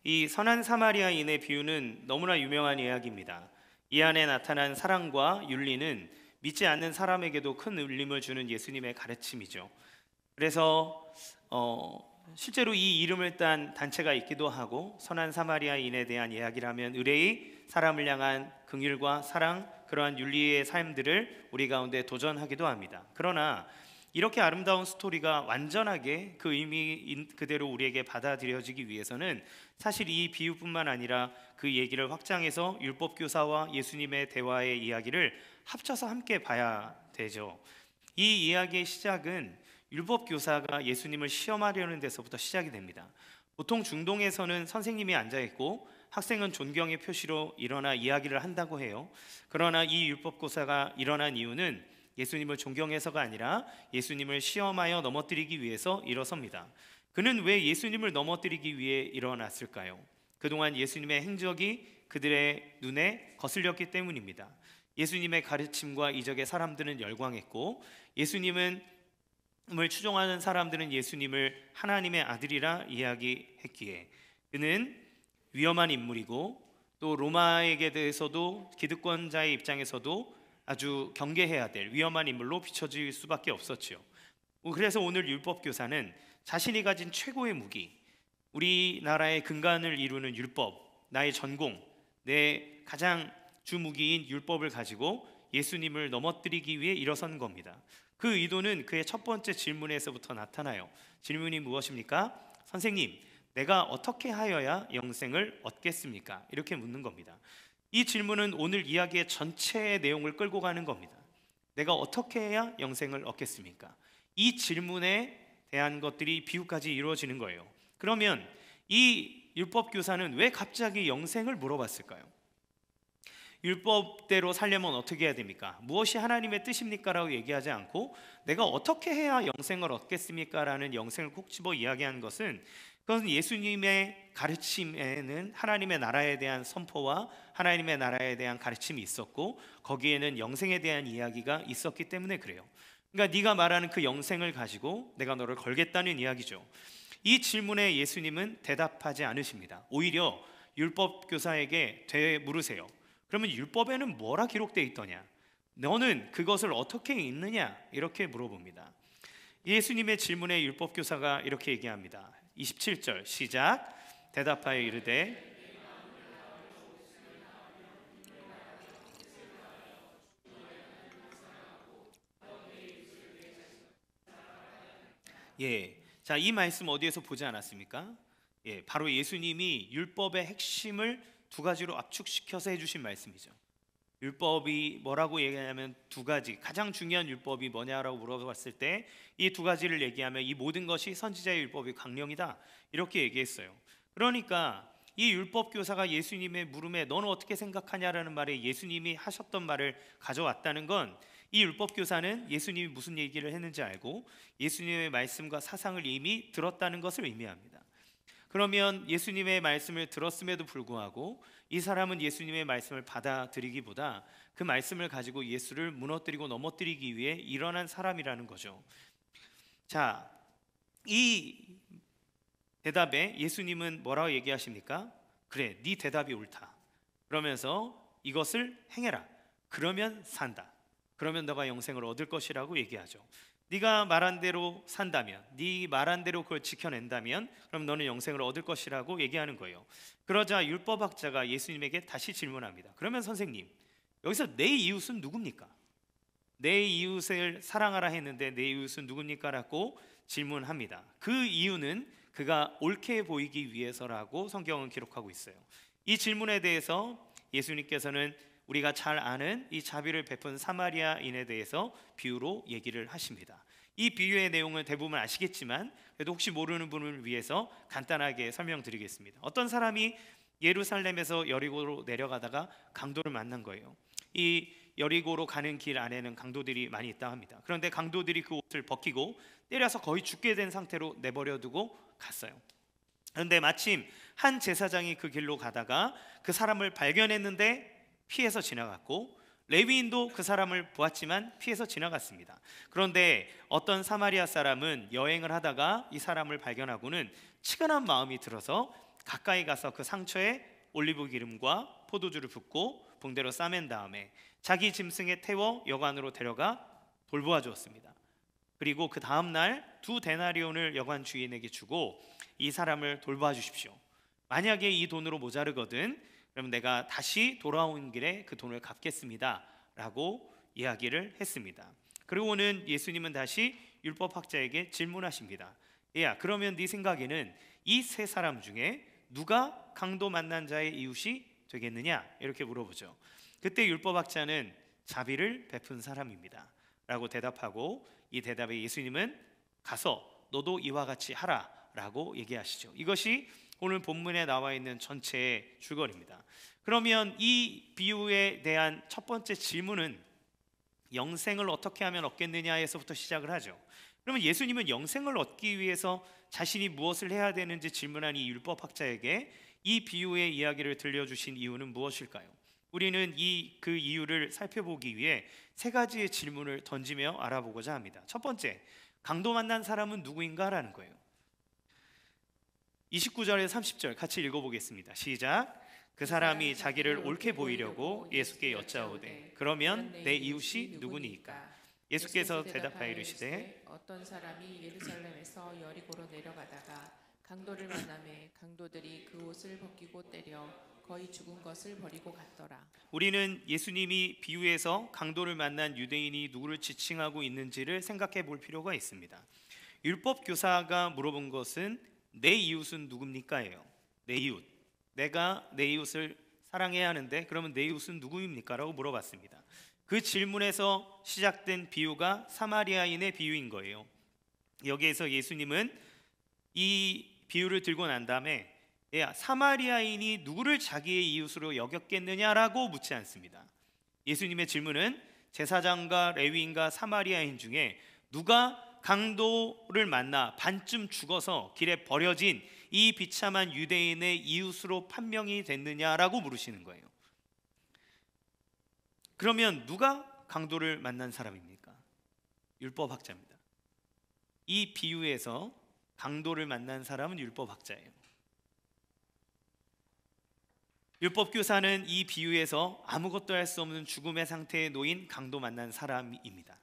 이 선한 사마리아인의 비유는 너무나 유명한 이야기입니다. 이 안에 나타난 사랑과 윤리는 믿지 않는 사람에게도 큰 울림을 주는 예수님의 가르침이죠. 그래서 실제로 이 이름을 딴 단체가 있기도 하고, 선한 사마리아인에 대한 이야기를 하면 의뢰의 사람을 향한 긍휼과 사랑, 그러한 윤리의 삶들을 우리 가운데 도전하기도 합니다. 그러나 이렇게 아름다운 스토리가 완전하게 그 의미 그대로 우리에게 받아들여지기 위해서는 사실 이 비유뿐만 아니라 그 얘기를 확장해서 율법교사와 예수님의 대화의 이야기를 합쳐서 함께 봐야 되죠. 이 이야기의 시작은 율법교사가 예수님을 시험하려는 데서부터 시작이 됩니다. 보통 중동에서는 선생님이 앉아있고 학생은 존경의 표시로 일어나 이야기를 한다고 해요. 그러나 이 율법교사가 일어난 이유는 예수님을 존경해서가 아니라 예수님을 시험하여 넘어뜨리기 위해서 일어섭니다. 그는 왜 예수님을 넘어뜨리기 위해 일어났을까요? 그동안 예수님의 행적이 그들의 눈에 거슬렸기 때문입니다. 예수님의 가르침과 이적의 사람들은 열광했고, 예수님을 추종하는 사람들은 예수님을 하나님의 아들이라 이야기했기에 그는 위험한 인물이고, 또 로마에게 대해서도 기득권자의 입장에서도 아주 경계해야 될 위험한 인물로 비춰질 수밖에 없었죠. 그래서 오늘 율법교사는 자신이 가진 최고의 무기, 우리나라의 근간을 이루는 율법, 나의 전공, 내 가장 주무기인 율법을 가지고 예수님을 넘어뜨리기 위해 일어선 겁니다. 그 의도는 그의 첫 번째 질문에서부터 나타나요. 질문이 무엇입니까? 선생님, 내가 어떻게 하여야 영생을 얻겠습니까? 이렇게 묻는 겁니다. 이 질문은 오늘 이야기의 전체의 내용을 끌고 가는 겁니다. 내가 어떻게 해야 영생을 얻겠습니까? 이 질문에 대한 것들이 비유까지 이루어지는 거예요. 그러면 이 율법교사는 왜 갑자기 영생을 물어봤을까요? 율법대로 살려면 어떻게 해야 됩니까? 무엇이 하나님의 뜻입니까? 라고 얘기하지 않고 내가 어떻게 해야 영생을 얻겠습니까? 라는 영생을 콕 집어 이야기한 것은, 그것은 예수님의 가르침에는 하나님의 나라에 대한 선포와 하나님의 나라에 대한 가르침이 있었고, 거기에는 영생에 대한 이야기가 있었기 때문에 그래요. 그러니까 네가 말하는 그 영생을 가지고 내가 너를 걸겠다는 이야기죠. 이 질문에 예수님은 대답하지 않으십니다. 오히려 율법교사에게 되물으세요. 그러면 율법에는 뭐라 기록되어 있더냐? 너는 그것을 어떻게 읽느냐? 이렇게 물어봅니다. 예수님의 질문에 율법교사가 이렇게 얘기합니다. 27절 시작. 대답하여 이르되 자, 이 말씀 어디에서 보지 않았습니까? 바로 예수님이 율법의 핵심을 두 가지로 압축시켜서 해주신 말씀이죠. 율법이 뭐라고 얘기하냐면 두 가지, 가장 중요한 율법이 뭐냐라고 물어봤을 때 이 두 가지를 얘기하면 이 모든 것이 선지자의 율법이 강령이다, 이렇게 얘기했어요. 그러니까 이 율법교사가 예수님의 물음에 너는 어떻게 생각하냐라는 말에 예수님이 하셨던 말을 가져왔다는 건, 이 율법교사는 예수님이 무슨 얘기를 했는지 알고 예수님의 말씀과 사상을 이미 들었다는 것을 의미합니다. 그러면 예수님의 말씀을 들었음에도 불구하고 이 사람은 예수님의 말씀을 받아들이기보다 그 말씀을 가지고 예수를 무너뜨리고 넘어뜨리기 위해 일어난 사람이라는 거죠. 자, 이 대답에 예수님은 뭐라고 얘기하십니까? 그래, 네 대답이 옳다. 그러면서 이것을 행해라. 그러면 산다. 그러면 너가 영생을 얻을 것이라고 얘기하죠. 네가 말한 대로 산다면, 네 말한 대로 그걸 지켜낸다면 그럼 너는 영생을 얻을 것이라고 얘기하는 거예요. 그러자 율법학자가 예수님에게 다시 질문합니다. 그러면 선생님, 여기서 내 이웃은 누굽니까? 내 이웃을 사랑하라 했는데 내 이웃은 누굽니까? 라고 질문합니다. 그 이유는 그가 옳게 보이기 위해서라고 성경은 기록하고 있어요. 이 질문에 대해서 예수님께서는 우리가 잘 아는 이 자비를 베푼 사마리아인에 대해서 비유로 얘기를 하십니다. 이 비유의 내용은 대부분 아시겠지만 그래도 혹시 모르는 분을 위해서 간단하게 설명드리겠습니다. 어떤 사람이 예루살렘에서 여리고로 내려가다가 강도를 만난 거예요. 이 여리고로 가는 길 안에는 강도들이 많이 있다 합니다. 그런데 강도들이 그 옷을 벗기고 때려서 거의 죽게 된 상태로 내버려 두고 갔어요. 그런데 마침 한 제사장이 그 길로 가다가 그 사람을 발견했는데 피해서 지나갔고, 레위인도 그 사람을 보았지만 피해서 지나갔습니다. 그런데 어떤 사마리아 사람은 여행을 하다가 이 사람을 발견하고는 치근한 마음이 들어서 가까이 가서 그 상처에 올리브 기름과 포도주를 붓고 붕대로 싸맨 다음에 자기 짐승에 태워 여관으로 데려가 돌보아 주었습니다. 그리고 그 다음 날 2데나리온을 여관 주인에게 주고 이 사람을 돌봐 주십시오. 만약에 이 돈으로 모자르거든 그러면 내가 다시 돌아온 길에 그 돈을 갚겠습니다 라고 이야기를 했습니다. 그리고는 예수님은 다시 율법학자에게 질문하십니다. 야, 그러면 네 생각에는 이 세 사람 중에 누가 강도 만난 자의 이웃이 되겠느냐? 이렇게 물어보죠. 그때 율법학자는 자비를 베푼 사람입니다 라고 대답하고 이 대답에 예수님은 가서 너도 이와 같이 하라 라고 얘기하시죠. 이것이 오늘 본문에 나와 있는 전체의 줄거리입니다. 그러면 이 비유에 대한 첫 번째 질문은 영생을 어떻게 하면 얻겠느냐에서부터 시작을 하죠. 그러면 예수님은 영생을 얻기 위해서 자신이 무엇을 해야 되는지 질문한 이 율법학자에게 이 비유의 이야기를 들려주신 이유는 무엇일까요? 우리는 그 이유를 살펴보기 위해 세 가지의 질문을 던지며 알아보고자 합니다. 첫 번째, 강도 만난 사람은 누구인가? 라는 거예요. 29절에서 30절 같이 읽어보겠습니다. 시작. 그 사람이 자기를 옳게 보이려고 예수께 여짜오되 그러면 내 이웃이 누구니까? 예수께서 대답하여 이르시되 어떤 사람이 예루살렘에서 여리고로 내려가다가 강도를 만나매 강도들이 그 옷을 벗기고 때려 거의 죽은 것을 버리고 갔더라. 우리는 예수님이 비유에서 강도를 만난 유대인이 누구를 지칭하고 있는지를 생각해 볼 필요가 있습니다. 율법 교사가 물어본 것은 내 이웃은 누굽니까예요. 내 이웃. 내가 내 이웃을 사랑해야 하는데 그러면 내 이웃은 누구입니까? 라고 물어봤습니다. 그 질문에서 시작된 비유가 사마리아인의 비유인 거예요. 여기에서 예수님은 이 비유를 들고 난 다음에 사마리아인이 누구를 자기의 이웃으로 여겼겠느냐라고 묻지 않습니다. 예수님의 질문은 제사장과 레위인과 사마리아인 중에 누가 강도를 만나 반쯤 죽어서 길에 버려진 이 비참한 유대인의 이웃으로 판명이 됐느냐라고 물으시는 거예요. 그러면 누가 강도를 만난 사람입니까? 율법학자입니다. 이 비유에서 강도를 만난 사람은 율법학자예요. 율법교사는 이 비유에서 아무것도 할 수 없는 죽음의 상태에 놓인 강도 만난 사람입니다.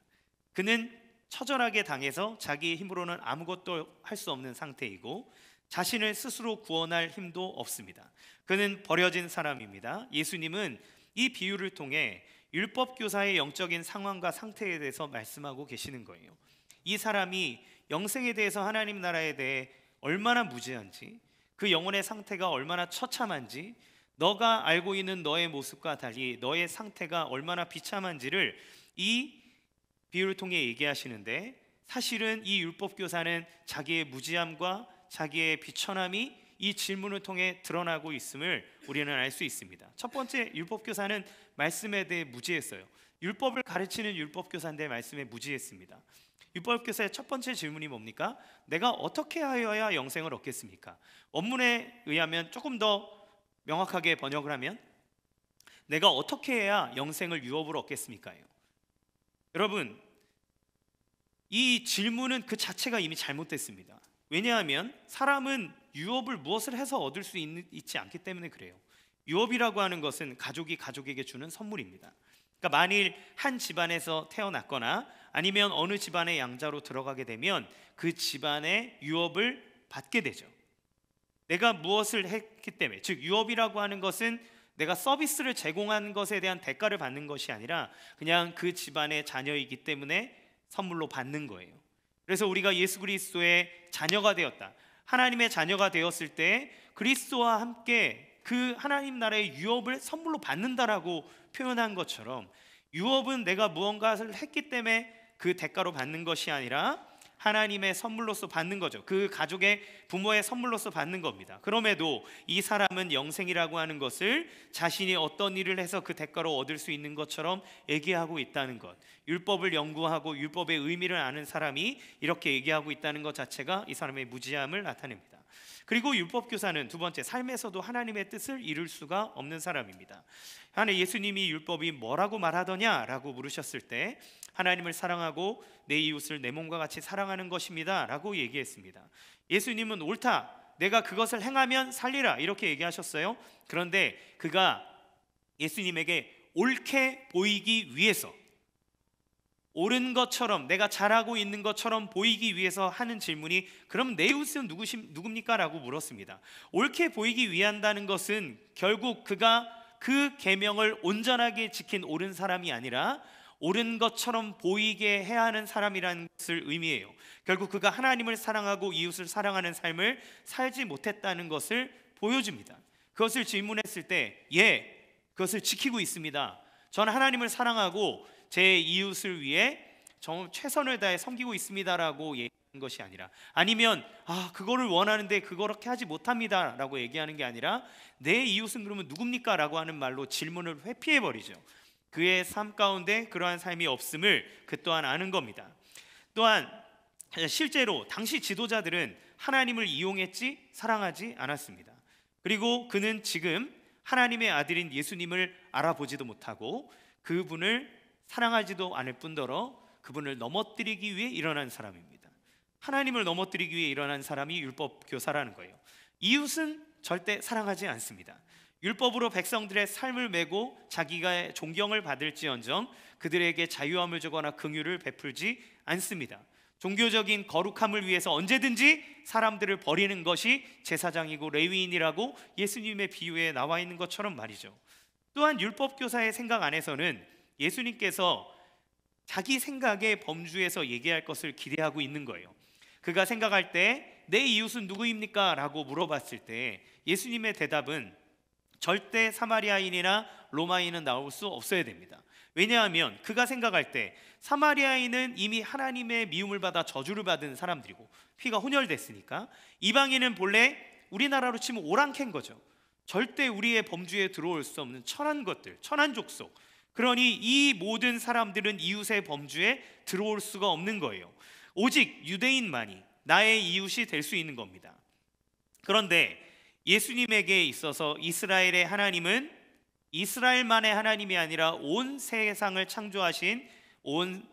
그는 처절하게 당해서 자기의 힘으로는 아무것도 할 수 없는 상태이고 자신을 스스로 구원할 힘도 없습니다. 그는 버려진 사람입니다. 예수님은 이 비유를 통해 율법교사의 영적인 상황과 상태에 대해서 말씀하고 계시는 거예요. 이 사람이 영생에 대해서 하나님 나라에 대해 얼마나 무지한지, 그 영혼의 상태가 얼마나 처참한지, 너가 알고 있는 너의 모습과 달리 너의 상태가 얼마나 비참한지를 이 비유를 통해 얘기하시는데, 사실은 이 율법교사는 자기의 무지함과 자기의 비천함이 이 질문을 통해 드러나고 있음을 우리는 알 수 있습니다. 첫 번째, 율법교사는 말씀에 대해 무지했어요. 율법을 가르치는 율법교사인데 말씀에 무지했습니다. 율법교사의 첫 번째 질문이 뭡니까? 내가 어떻게 하여야 영생을 얻겠습니까? 원문에 의하면 조금 더 명확하게 번역을 하면 내가 어떻게 해야 영생을 유업으로 얻겠습니까? 여러분, 이 질문은 그 자체가 이미 잘못됐습니다. 왜냐하면 사람은 유업을 무엇을 해서 얻을 수 있지 않기 때문에 그래요. 유업이라고 하는 것은 가족이 가족에게 주는 선물입니다. 그러니까 만일 한 집안에서 태어났거나 아니면 어느 집안의 양자로 들어가게 되면 그 집안의 유업을 받게 되죠. 내가 무엇을 했기 때문에, 즉 유업이라고 하는 것은 내가 서비스를 제공한 것에 대한 대가를 받는 것이 아니라 그냥 그 집안의 자녀이기 때문에 선물로 받는 거예요. 그래서 우리가 예수 그리스도의 자녀가 되었다, 하나님의 자녀가 되었을 때 그리스도와 함께 그 하나님 나라의 유업을 선물로 받는다라고 표현한 것처럼, 유업은 내가 무언가를 했기 때문에 그 대가로 받는 것이 아니라 하나님의 선물로서 받는 거죠. 그 가족의 부모의 선물로서 받는 겁니다. 그럼에도 이 사람은 영생이라고 하는 것을 자신이 어떤 일을 해서 그 대가로 얻을 수 있는 것처럼 얘기하고 있다는 것, 율법을 연구하고 율법의 의미를 아는 사람이 이렇게 얘기하고 있다는 것 자체가 이 사람의 무지함을 나타냅니다. 그리고 율법교사는 두 번째, 삶에서도 하나님의 뜻을 이룰 수가 없는 사람입니다. 예수님이 율법이 뭐라고 말하더냐라고 물으셨을 때 하나님을 사랑하고 내 이웃을 내 몸과 같이 사랑하는 것입니다 라고 얘기했습니다. 예수님은 옳다, 내가 그것을 행하면 살리라 이렇게 얘기하셨어요. 그런데 그가 예수님에게 옳게 보이기 위해서, 옳은 것처럼, 내가 잘하고 있는 것처럼 보이기 위해서 하는 질문이, 그럼 내 이웃은 누굽니까? 라고 물었습니다. 옳게 보이기 위한다는 것은 결국 그가 그 계명을 온전하게 지킨 옳은 사람이 아니라 옳은 것처럼 보이게 해야 하는 사람이라는 것을 의미해요. 결국 그가 하나님을 사랑하고 이웃을 사랑하는 삶을 살지 못했다는 것을 보여줍니다. 그것을 질문했을 때, 그것을 지키고 있습니다. 저는 하나님을 사랑하고 제 이웃을 위해 정말 최선을 다해 섬기고 있습니다라고 얘기하는 것이 아니라, 아니면 그거를 원하는데 그렇게 하지 못합니다라고 얘기하는 게 아니라, 내 이웃은 그러면 누굽니까? 라고 하는 말로 질문을 회피해버리죠. 그의 삶 가운데 그러한 삶이 없음을 그 또한 아는 겁니다. 또한 실제로 당시 지도자들은 하나님을 이용했지 사랑하지 않았습니다. 그리고 그는 지금 하나님의 아들인 예수님을 알아보지도 못하고 그분을 사랑하지도 않을 뿐더러 그분을 넘어뜨리기 위해 일어난 사람입니다. 하나님을 넘어뜨리기 위해 일어난 사람이 율법 교사라는 거예요. 이웃은 절대 사랑하지 않습니다. 율법으로 백성들의 삶을 메고 자기가 존경을 받을지언정 그들에게 자유함을 주거나 긍휼을 베풀지 않습니다. 종교적인 거룩함을 위해서 언제든지 사람들을 버리는 것이 제사장이고 레위인이라고 예수님의 비유에 나와 있는 것처럼 말이죠. 또한 율법교사의 생각 안에서는 예수님께서 자기 생각의 범주에서 얘기할 것을 기대하고 있는 거예요. 그가 생각할 때 내 이웃은 누구입니까? 라고 물어봤을 때 예수님의 대답은 절대 사마리아인이나 로마인은 나올 수 없어야 됩니다. 왜냐하면 그가 생각할 때 사마리아인은 이미 하나님의 미움을 받아 저주를 받은 사람들이고 피가 혼혈됐으니까, 이방인은 본래 우리나라로 치면 오랑캐인 거죠. 절대 우리의 범주에 들어올 수 없는 천한 것들, 천한 족속. 그러니 이 모든 사람들은 이웃의 범주에 들어올 수가 없는 거예요. 오직 유대인만이 나의 이웃이 될 수 있는 겁니다. 그런데 예수님에게 있어서 이스라엘의 하나님은 이스라엘만의 하나님이 아니라 온 세상을 창조하신 온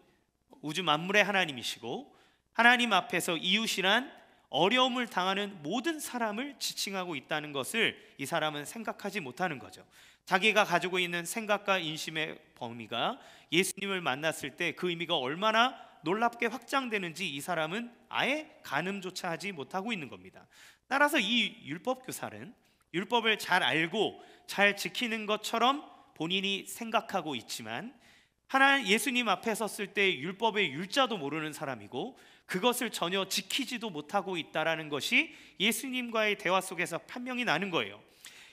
우주 만물의 하나님이시고, 하나님 앞에서 이웃이란 어려움을 당하는 모든 사람을 지칭하고 있다는 것을 이 사람은 생각하지 못하는 거죠. 자기가 가지고 있는 생각과 인심의 범위가 예수님을 만났을 때 그 의미가 얼마나 놀랍게 확장되는지 이 사람은 아예 가늠조차 하지 못하고 있는 겁니다. 따라서 이 율법 교사는 율법을 잘 알고 잘 지키는 것처럼 본인이 생각하고 있지만, 예수님 앞에 섰을 때 율법의 율자도 모르는 사람이고 그것을 전혀 지키지도 못하고 있다라는 것이 예수님과의 대화 속에서 판명이 나는 거예요.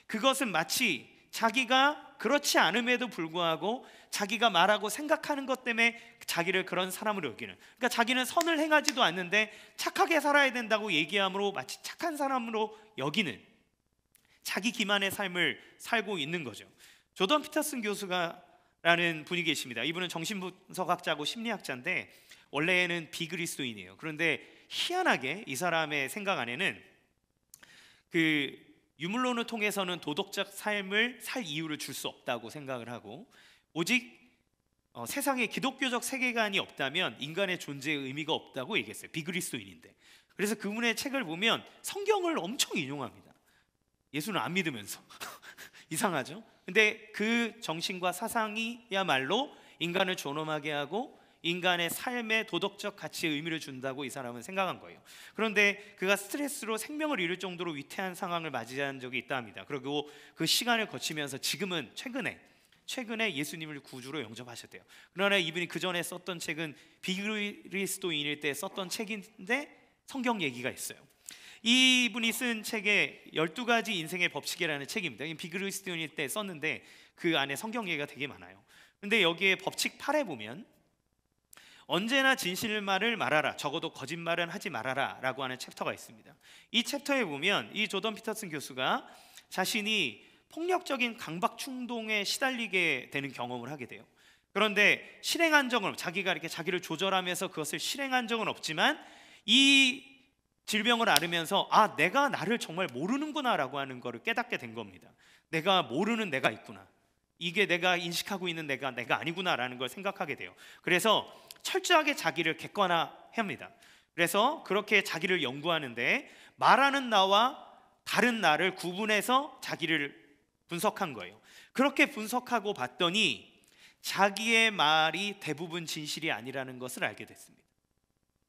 그것은 마치 자기가 그렇지 않음에도 불구하고 자기가 말하고 생각하는 것 때문에 자기를 그런 사람으로 여기는, 그러니까 자기는 선을 행하지도 않는데 착하게 살아야 된다고 얘기함으로 마치 착한 사람으로 여기는 자기 기만의 삶을 살고 있는 거죠. 조던 피터슨 교수라는 분이 계십니다. 이분은 정신분석학자고 심리학자인데 원래는 비그리스도인이에요. 그런데 희한하게 이 사람의 생각 안에는 그 유물론을 통해서는 도덕적 삶을 살 이유를 줄 수 없다고 생각을 하고, 오직 세상에 기독교적 세계관이 없다면 인간의 존재의 의미가 없다고 얘기했어요. 비그리스도인인데. 그래서 그분의 책을 보면 성경을 엄청 인용합니다. 예수는 안 믿으면서 이상하죠? 근데 그 정신과 사상이야말로 인간을 존엄하게 하고 인간의 삶의 도덕적 가치에 의미를 준다고 이 사람은 생각한 거예요. 그런데 그가 스트레스로 생명을 잃을 정도로 위태한 상황을 맞이한 적이 있다 합니다. 그리고 그 시간을 거치면서 지금은 최근에 예수님을 구주로 영접하셨대요. 그러나 이분이 그 전에 썼던 책은 비그리스도인일 때 썼던 책인데 성경 얘기가 있어요. 이분이 쓴 책에 12가지 인생의 법칙이라는 책입니다. 비그리스도인일 때 썼는데 그 안에 성경 얘기가 되게 많아요. 근데 여기에 법칙 8에 보면 언제나 진실말을 말하라, 적어도 거짓말은 하지 말아라 라고 하는 챕터가 있습니다. 이 챕터에 보면 이 조던 피터슨 교수가 자신이 폭력적인 강박 충동에 시달리게 되는 경험을 하게 돼요. 그런데 실행한 적은, 자기가 이렇게 자기를 조절하면서 그것을 실행한 적은 없지만 이 질병을 앓으면서 내가 나를 정말 모르는구나 라고 하는 것을 깨닫게 된 겁니다. 내가 모르는 내가 있구나, 이게 내가 인식하고 있는 내가 아니구나 라는 걸 생각하게 돼요. 그래서 철저하게 자기를 객관화합니다. 그래서 그렇게 자기를 연구하는데 말하는 나와 다른 나를 구분해서 자기를 분석한 거예요. 그렇게 분석하고 봤더니 자기의 말이 대부분 진실이 아니라는 것을 알게 됐습니다.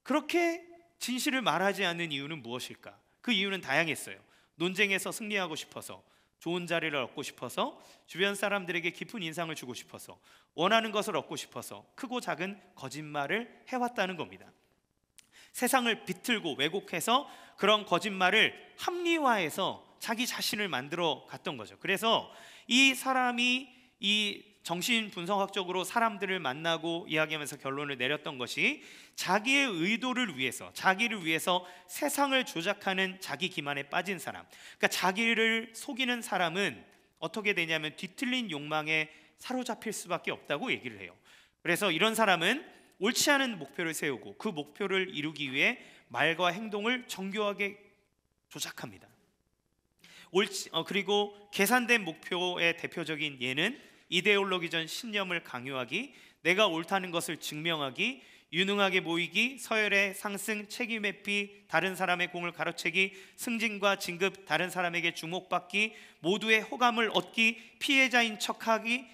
그렇게 진실을 말하지 않는 이유는 무엇일까? 그 이유는 다양했어요. 논쟁에서 승리하고 싶어서, 좋은 자리를 얻고 싶어서, 주변 사람들에게 깊은 인상을 주고 싶어서, 원하는 것을 얻고 싶어서 크고 작은 거짓말을 해왔다는 겁니다. 세상을 비틀고 왜곡해서 그런 거짓말을 합리화해서 자기 자신을 만들어 갔던 거죠. 그래서 이 사람이 이 정신분석학적으로 사람들을 만나고 이야기하면서 결론을 내렸던 것이 자기의 의도를 위해서, 자기를 위해서 세상을 조작하는 자기 기만에 빠진 사람, 그러니까 자기를 속이는 사람은 어떻게 되냐면 뒤틀린 욕망에 사로잡힐 수밖에 없다고 얘기를 해요. 그래서 이런 사람은 옳지 않은 목표를 세우고 그 목표를 이루기 위해 말과 행동을 정교하게 조작합니다. 그리고 계산된 목표의 대표적인 예는 이데올로기적 신념을 강요하기, 내가 옳다는 것을 증명하기, 유능하게 보이기, 서열의 상승, 책임 회피, 다른 사람의 공을 가로채기, 승진과 진급, 다른 사람에게 주목받기, 모두의 호감을 얻기, 피해자인 척하기,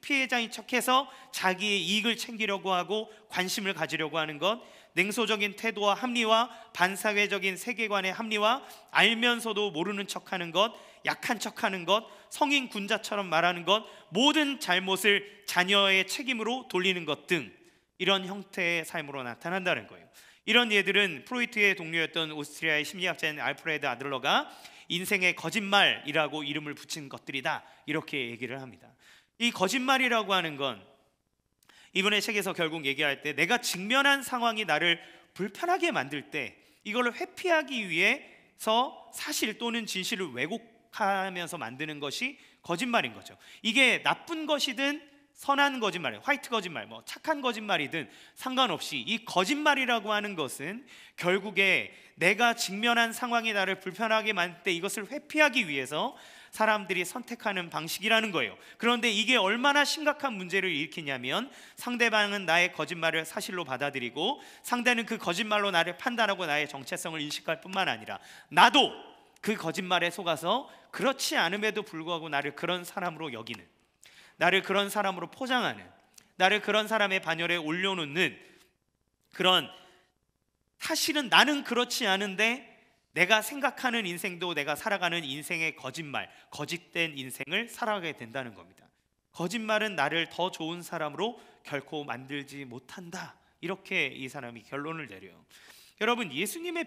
피해자인 척해서 자기의 이익을 챙기려고 하고 관심을 가지려고 하는 것, 냉소적인 태도와 합리화, 반사회적인 세계관의 합리화, 알면서도 모르는 척하는 것, 약한 척하는 것, 성인 군자처럼 말하는 것, 모든 잘못을 자녀의 책임으로 돌리는 것 등 이런 형태의 삶으로 나타난다는 거예요. 이런 예들은 프로이트의 동료였던 오스트리아의 심리학자인 알프레드 아들러가 인생의 거짓말이라고 이름을 붙인 것들이다, 이렇게 얘기를 합니다. 이 거짓말이라고 하는 건 이분의 책에서 결국 얘기할 때 내가 직면한 상황이 나를 불편하게 만들 때 이걸 회피하기 위해서 사실 또는 진실을 왜곡하면서 만드는 것이 거짓말인 거죠. 이게 나쁜 것이든 선한 거짓말, 화이트 거짓말, 뭐 착한 거짓말이든 상관없이 이 거짓말이라고 하는 것은 결국에 내가 직면한 상황이 나를 불편하게 만들 때 이것을 회피하기 위해서 사람들이 선택하는 방식이라는 거예요. 그런데 이게 얼마나 심각한 문제를 일으키냐면 상대방은 나의 거짓말을 사실로 받아들이고 상대는 그 거짓말로 나를 판단하고 나의 정체성을 인식할 뿐만 아니라 나도 그 거짓말에 속아서 그렇지 않음에도 불구하고 나를 그런 사람으로 여기는, 나를 그런 사람으로 포장하는, 나를 그런 사람의 반열에 올려놓는, 그런 사실은 나는 그렇지 않은데 내가 생각하는 인생도 내가 살아가는 인생의 거짓말, 거짓된 인생을 살아가게 된다는 겁니다. 거짓말은 나를 더 좋은 사람으로 결코 만들지 못한다, 이렇게 이 사람이 결론을 내려요. 여러분, 예수님의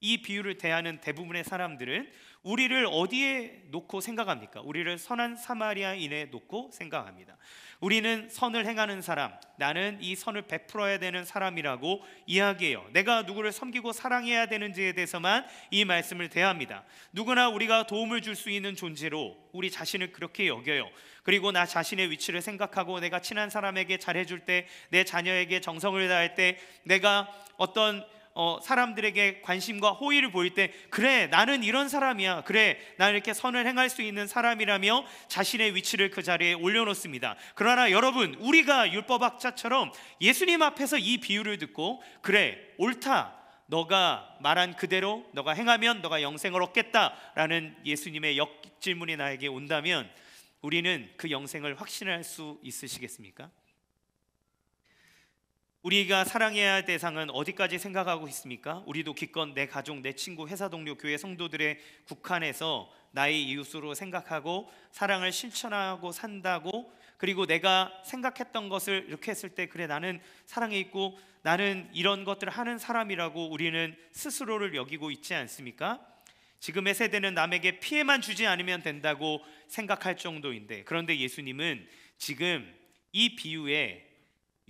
이 비유를 대하는 대부분의 사람들은 우리를 어디에 놓고 생각합니까? 우리를 선한 사마리아인에 놓고 생각합니다. 우리는 선을 행하는 사람, 나는 이 선을 베풀어야 되는 사람이라고 이야기해요. 내가 누구를 섬기고 사랑해야 되는지에 대해서만 이 말씀을 대합니다. 누구나 우리가 도움을 줄 수 있는 존재로 우리 자신을 그렇게 여겨요. 그리고 나 자신의 위치를 생각하고 내가 친한 사람에게 잘해줄 때, 내 자녀에게 정성을 다할 때, 내가 어떤 사람들에게 관심과 호의를 보일 때, 그래 나는 이런 사람이야, 그래 나는 이렇게 선을 행할 수 있는 사람이라며 자신의 위치를 그 자리에 올려놓습니다. 그러나 여러분, 우리가 율법학자처럼 예수님 앞에서 이 비유를 듣고 그래 옳다, 너가 말한 그대로 너가 행하면 너가 영생을 얻겠다라는 예수님의 역질문이 나에게 온다면 우리는 그 영생을 확신할 수 있으시겠습니까? 우리가 사랑해야 할 대상은 어디까지 생각하고 있습니까? 우리도 기껏 내 가족, 내 친구, 회사 동료, 교회 성도들의 국한에서 나의 이웃으로 생각하고 사랑을 실천하고 산다고, 그리고 내가 생각했던 것을 이렇게 했을 때 그래 나는 사랑에 있고 나는 이런 것들을 하는 사람이라고 우리는 스스로를 여기고 있지 않습니까? 지금의 세대는 남에게 피해만 주지 않으면 된다고 생각할 정도인데, 그런데 예수님은 지금 이 비유에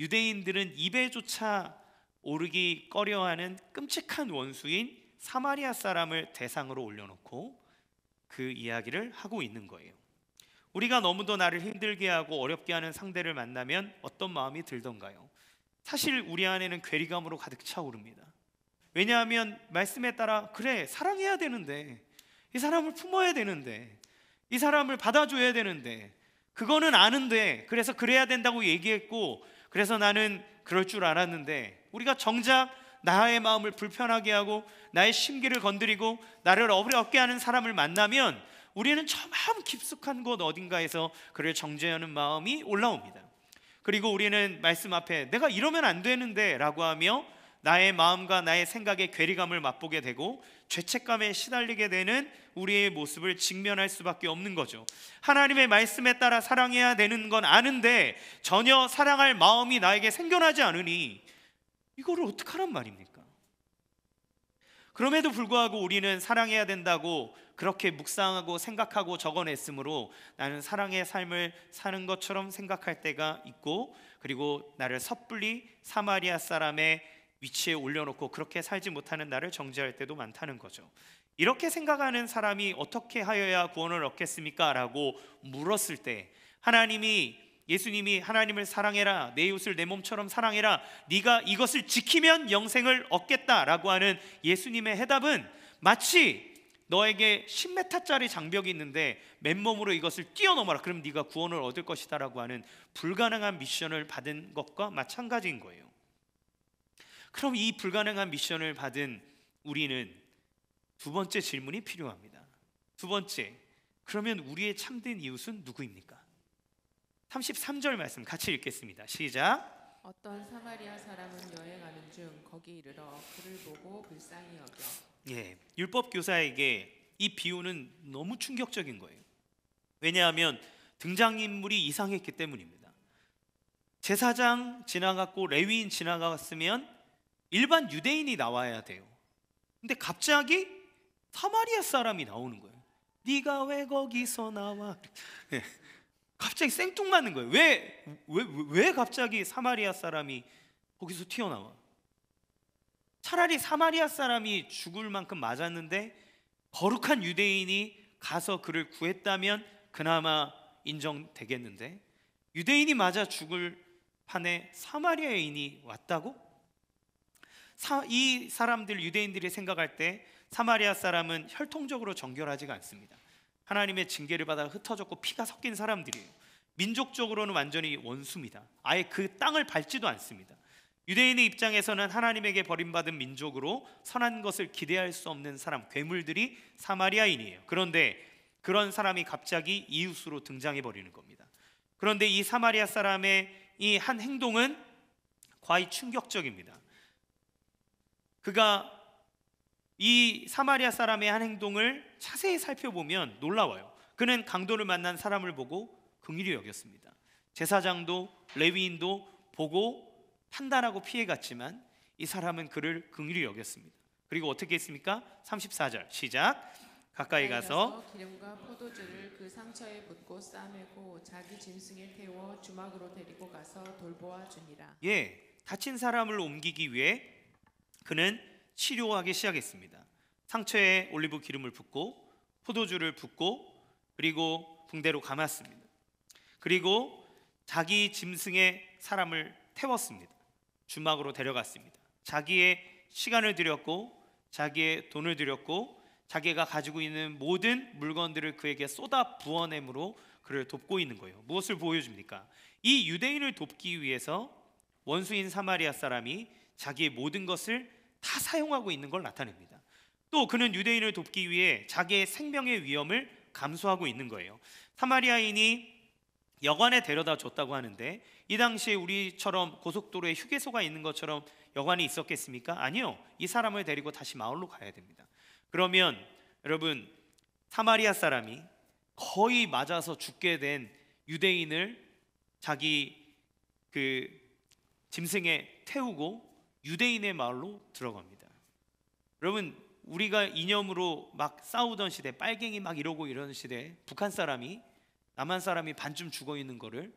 유대인들은 입에조차 오르기 꺼려하는 끔찍한 원수인 사마리아 사람을 대상으로 올려놓고 그 이야기를 하고 있는 거예요. 우리가 너무도 나를 힘들게 하고 어렵게 하는 상대를 만나면 어떤 마음이 들던가요? 사실 우리 안에는 괴리감으로 가득 차오릅니다. 왜냐하면 말씀에 따라 그래 사랑해야 되는데, 이 사람을 품어야 되는데, 이 사람을 받아줘야 되는데, 그거는 아는데 그래서 그래야 된다고 얘기했고, 그래서 나는 그럴 줄 알았는데 우리가 정작 나의 마음을 불편하게 하고 나의 심기를 건드리고 나를 어렵게 하는 사람을 만나면 우리는 저 마음 깊숙한 곳 어딘가에서 그를 정죄하는 마음이 올라옵니다. 그리고 우리는 말씀 앞에 내가 이러면 안 되는데 라고 하며 나의 마음과 나의 생각의 괴리감을 맛보게 되고 죄책감에 시달리게 되는 우리의 모습을 직면할 수밖에 없는 거죠. 하나님의 말씀에 따라 사랑해야 되는 건 아는데 전혀 사랑할 마음이 나에게 생겨나지 않으니 이거를 어떡하란 말입니까? 그럼에도 불구하고 우리는 사랑해야 된다고 그렇게 묵상하고 생각하고 적어냈으므로 나는 사랑의 삶을 사는 것처럼 생각할 때가 있고, 그리고 나를 섣불리 사마리아 사람의 위치에 올려놓고 그렇게 살지 못하는 나를 정죄할 때도 많다는 거죠. 이렇게 생각하는 사람이 어떻게 하여야 구원을 얻겠습니까? 라고 물었을 때 예수님이 하나님을 사랑해라, 내 이웃을 내 몸처럼 사랑해라, 네가 이것을 지키면 영생을 얻겠다라고 하는 예수님의 해답은 마치 너에게 10m짜리 장벽이 있는데 맨몸으로 이것을 뛰어넘어라, 그럼 네가 구원을 얻을 것이다 라고 하는 불가능한 미션을 받은 것과 마찬가지인 거예요. 그럼 이 불가능한 미션을 받은 우리는 두 번째 질문이 필요합니다. 두 번째, 그러면 우리의 참된 이웃은 누구입니까? 33절 말씀 같이 읽겠습니다. 시작. 어떤 사마리아 사람은 여행하는 중 거기 이르러 그를 보고 불쌍히 여겨. 율법 교사에게 이 비유는 너무 충격적인 거예요. 왜냐하면 등장인물이 이상했기 때문입니다. 제사장 지나갔고 레위인 지나갔으면 일반 유대인이 나와야 돼요. 근데 갑자기 사마리아 사람이 나오는 거예요. 네가 왜 거기서 나와? 갑자기 생뚱맞는 거예요. 왜 갑자기 사마리아 사람이 거기서 튀어나와? 차라리 사마리아 사람이 죽을 만큼 맞았는데 거룩한 유대인이 가서 그를 구했다면 그나마 인정되겠는데, 유대인이 맞아 죽을 판에 사마리아인이 왔다고? 이 사람들, 유대인들이 생각할 때 사마리아 사람은 혈통적으로 정결하지가 않습니다. 하나님의 징계를 받아 흩어졌고 피가 섞인 사람들이에요. 민족적으로는 완전히 원수입니다. 아예 그 땅을 밟지도 않습니다. 유대인의 입장에서는 하나님에게 버림받은 민족으로 선한 것을 기대할 수 없는 사람, 괴물들이 사마리아인이에요. 그런데 그런 사람이 갑자기 이웃으로 등장해 버리는 겁니다. 그런데 이 사마리아 사람의 이 한 행동은 과히 충격적입니다. 그가 이 사마리아 사람의 한 행동을 자세히 살펴보면 놀라워요. 그는 강도를 만난 사람을 보고 긍휼히 여겼습니다. 제사장도 레위인도 보고 판단하고 피해갔지만 이 사람은 그를 긍휼히 여겼습니다. 그리고 어떻게 했습니까? 34절 시작. 가까이 가서 기름과 포도주를 그 상처에 붓고 싸매고 자기 짐승에 태워 주막으로 데리고 가서 돌보아 주니라. 다친 사람을 옮기기 위해 그는 치료하기 시작했습니다. 상처에 올리브 기름을 붓고 포도주를 붓고 그리고 붕대로 감았습니다. 그리고 자기 짐승에 사람을 태웠습니다. 주막으로 데려갔습니다. 자기의 시간을 들였고 자기의 돈을 들였고 자기가 가지고 있는 모든 물건들을 그에게 쏟아 부어냄으로 그를 돕고 있는 거예요. 무엇을 보여줍니까? 이 유대인을 돕기 위해서 원수인 사마리아 사람이 자기의 모든 것을 다 사용하고 있는 걸 나타냅니다. 또 그는 유대인을 돕기 위해 자기의 생명의 위험을 감수하고 있는 거예요. 사마리아인이 여관에 데려다 줬다고 하는데 이 당시에 우리처럼 고속도로에 휴게소가 있는 것처럼 여관이 있었겠습니까? 아니요. 이 사람을 데리고 다시 마을로 가야 됩니다. 그러면 여러분, 사마리아 사람이 거의 맞아서 죽게 된 유대인을 자기 그 짐승에 태우고 유대인의 마을로 들어갑니다. 여러분, 우리가 이념으로 막 싸우던 시대, 빨갱이 막 이러고 이러는 시대에 북한 사람이, 남한 사람이 반쯤 죽어 있는 거를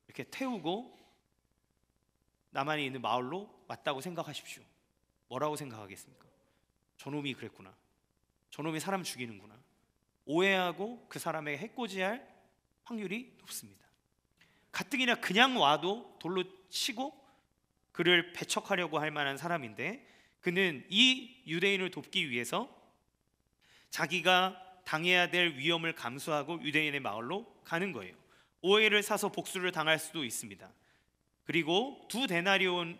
이렇게 태우고 남한에 있는 마을로 왔다고 생각하십시오. 뭐라고 생각하겠습니까? 저놈이 그랬구나, 저놈이 사람 죽이는구나, 오해하고 그 사람에게 해코지할 확률이 높습니다. 가뜩이나 그냥 와도 돌로 치고 그를 배척하려고 할 만한 사람인데 그는 이 유대인을 돕기 위해서 자기가 당해야 될 위험을 감수하고 유대인의 마을로 가는 거예요. 오해를 사서 복수를 당할 수도 있습니다. 그리고 2 데나리온의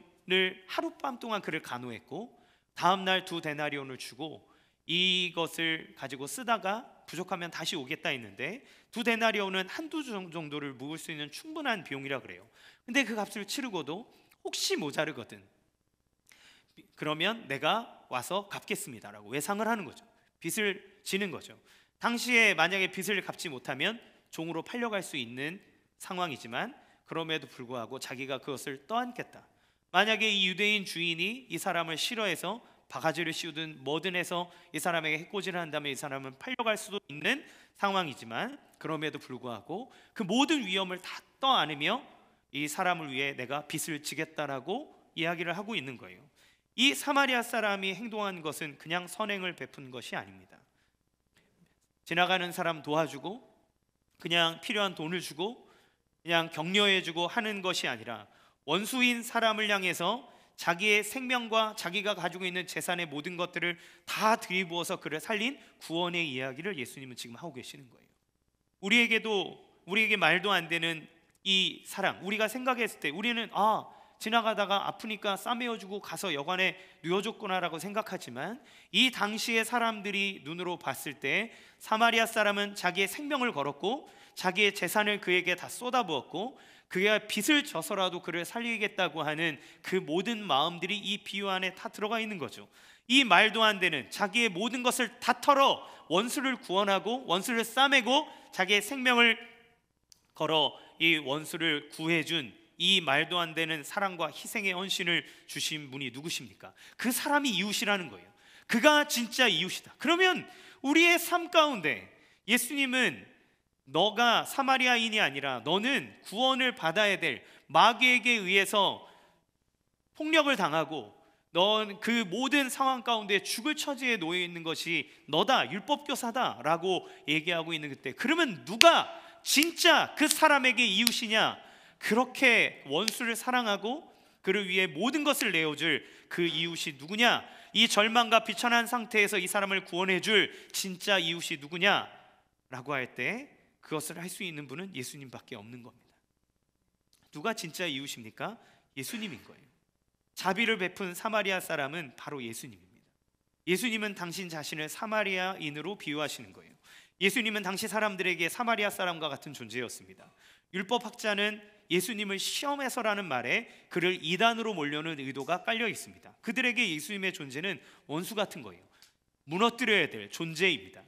하룻밤 동안 그를 간호했고 다음 날 2데나리온을 주고 이것을 가지고 쓰다가 부족하면 다시 오겠다 했는데 2데나리온은 한두 주 정도를 묵을 수 있는 충분한 비용이라 그래요. 근데 그 값을 치르고도 혹시 모자르거든, 그러면 내가 와서 갚겠습니다라고 외상을 하는 거죠. 빚을 지는 거죠. 당시에 만약에 빚을 갚지 못하면 종으로 팔려갈 수 있는 상황이지만 그럼에도 불구하고 자기가 그것을 떠안겠다. 만약에 이 유대인 주인이 이 사람을 싫어해서 바가지를 씌우든 뭐든 해서 이 사람에게 해코지를 한다면 이 사람은 팔려갈 수도 있는 상황이지만 그럼에도 불구하고 그 모든 위험을 다 떠안으며 이 사람을 위해 내가 빚을 지겠다라고 이야기를 하고 있는 거예요. 이 사마리아 사람이 행동한 것은 그냥 선행을 베푼 것이 아닙니다. 지나가는 사람 도와주고 그냥 필요한 돈을 주고 그냥 격려해주고 하는 것이 아니라 원수인 사람을 향해서 자기의 생명과 자기가 가지고 있는 재산의 모든 것들을 다 들이부어서 그를 살린 구원의 이야기를 예수님은 지금 하고 계시는 거예요. 우리에게 말도 안 되는 이 사랑, 우리가 생각했을 때 우리는 지나가다가 아프니까 싸매어주고 가서 여관에 누워줬구나라고 생각하지만 이 당시의 사람들이 눈으로 봤을 때 사마리아 사람은 자기의 생명을 걸었고 자기의 재산을 그에게 다 쏟아부었고 그가 빚을 져서라도 그를 살리겠다고 하는 그 모든 마음들이 이 비유 안에 다 들어가 있는 거죠. 이 말도 안 되는 자기의 모든 것을 다 털어 원수를 구원하고 원수를 싸매고 자기의 생명을 걸어 이 원수를 구해준 이 말도 안 되는 사랑과 희생의 헌신을 주신 분이 누구십니까? 그 사람이 이웃이라는 거예요. 그가 진짜 이웃이다. 그러면 우리의 삶 가운데 예수님은 너가 사마리아인이 아니라 너는 구원을 받아야 될 마귀에게 의해서 폭력을 당하고 넌 그 모든 상황 가운데 죽을 처지에 놓여 있는 것이 너다, 율법교사다라고 얘기하고 있는 그때, 그러면 누가 진짜 그 사람에게 이웃이냐? 그렇게 원수를 사랑하고 그를 위해 모든 것을 내어줄 그 이웃이 누구냐? 이 절망과 비천한 상태에서 이 사람을 구원해줄 진짜 이웃이 누구냐? 라고 할 때 그것을 할 수 있는 분은 예수님밖에 없는 겁니다. 누가 진짜 이웃입니까? 예수님인 거예요. 자비를 베푼 사마리아 사람은 바로 예수님입니다. 예수님은 당신 자신을 사마리아인으로 비유하시는 거예요. 예수님은 당시 사람들에게 사마리아 사람과 같은 존재였습니다. 율법학자는 예수님을 시험해서라는 말에 그를 이단으로 몰려는 의도가 깔려 있습니다. 그들에게 예수님의 존재는 원수 같은 거예요. 무너뜨려야 될 존재입니다.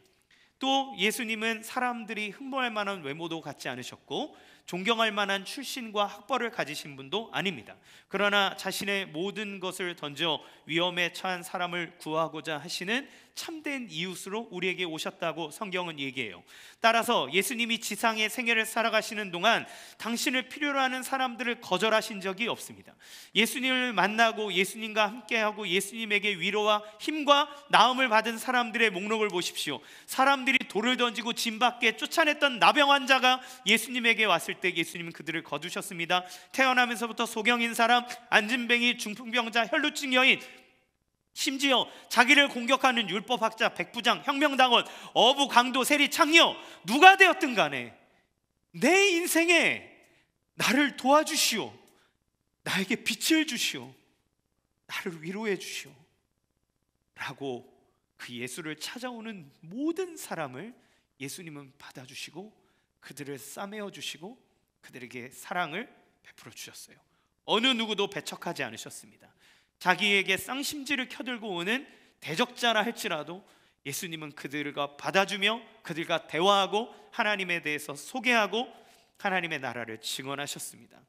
또 예수님은 사람들이 흠모할 만한 외모도 갖지 않으셨고 존경할 만한 출신과 학벌을 가지신 분도 아닙니다. 그러나 자신의 모든 것을 던져 위험에 처한 사람을 구하고자 하시는 참된 이웃으로 우리에게 오셨다고 성경은 얘기해요. 따라서 예수님이 지상의 생애를 살아가시는 동안 당신을 필요로 하는 사람들을 거절하신 적이 없습니다. 예수님을 만나고 예수님과 함께하고 예수님에게 위로와 힘과 나음을 받은 사람들의 목록을 보십시오. 사람들이 돌을 던지고 진 밖에 쫓아냈던 나병 환자가 예수님에게 왔을 때 예수님은 그들을 거두셨습니다. 태어나면서부터 소경인 사람, 안진뱅이, 중풍병자, 혈루증 여인, 심지어 자기를 공격하는 율법학자, 백부장, 혁명당원, 어부, 강도, 세리, 창녀, 누가 되었든 간에 내 인생에 나를 도와주시오, 나에게 빛을 주시오, 나를 위로해 주시오 라고 그 예수를 찾아오는 모든 사람을 예수님은 받아주시고 그들을 싸매어 주시고 그들에게 사랑을 베풀어 주셨어요. 어느 누구도 배척하지 않으셨습니다. 자기에게 쌍심지를 켜들고 오는 대적자라 할지라도 예수님은 그들과 받아주며 그들과 대화하고 하나님에 대해서 소개하고 하나님의 나라를 증언하셨습니다.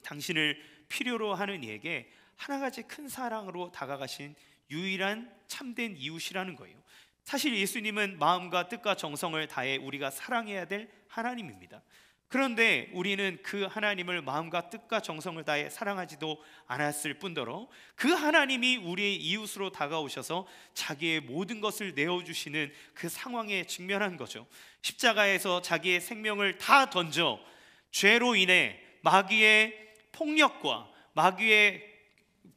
당신을 필요로 하는 이에게 하나같이 큰 사랑으로 다가가신 유일한 참된 이웃이라는 거예요. 사실 예수님은 마음과 뜻과 정성을 다해 우리가 사랑해야 될 하나님입니다. 그런데 우리는 그 하나님을 마음과 뜻과 정성을 다해 사랑하지도 않았을 뿐더러 그 하나님이 우리의 이웃으로 다가오셔서 자기의 모든 것을 내어주시는 그 상황에 직면한 거죠. 십자가에서 자기의 생명을 다 던져 죄로 인해 마귀의 폭력과 마귀의